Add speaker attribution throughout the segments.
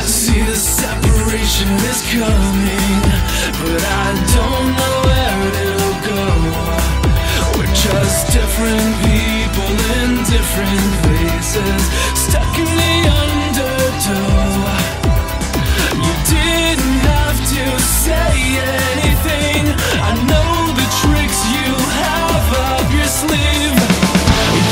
Speaker 1: See the separation is coming, but I don't know where it'll go. We're just different people in different places, stuck in the undertow. You didn't have to say anything. I know the tricks you have up your sleeve.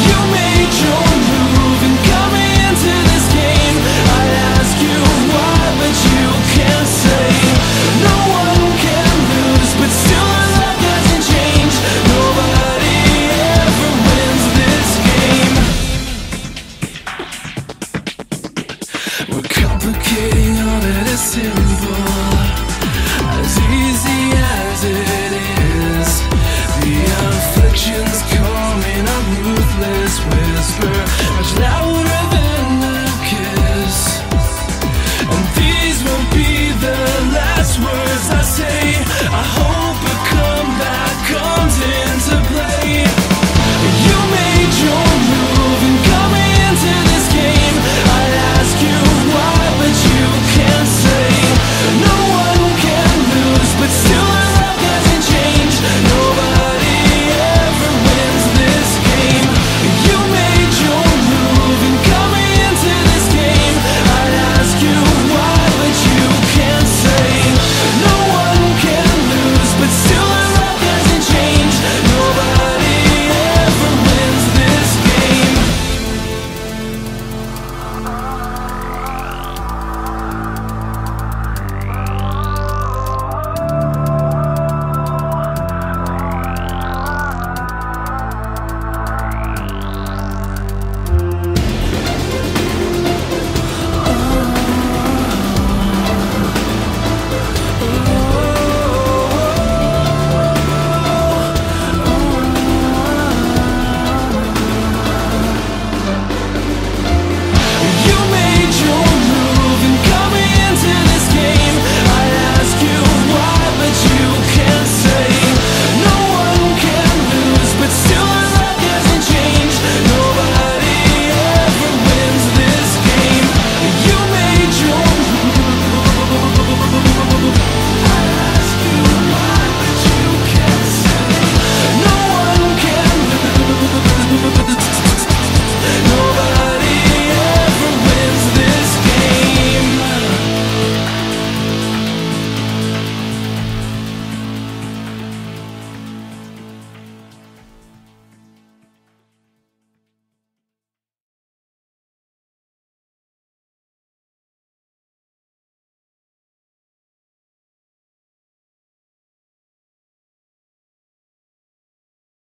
Speaker 1: You made your move and got me into this game. I ask you why, but you can't say. No one can lose, but still our love doesn't change. Nobody ever wins this game. We're complicating all that is silly.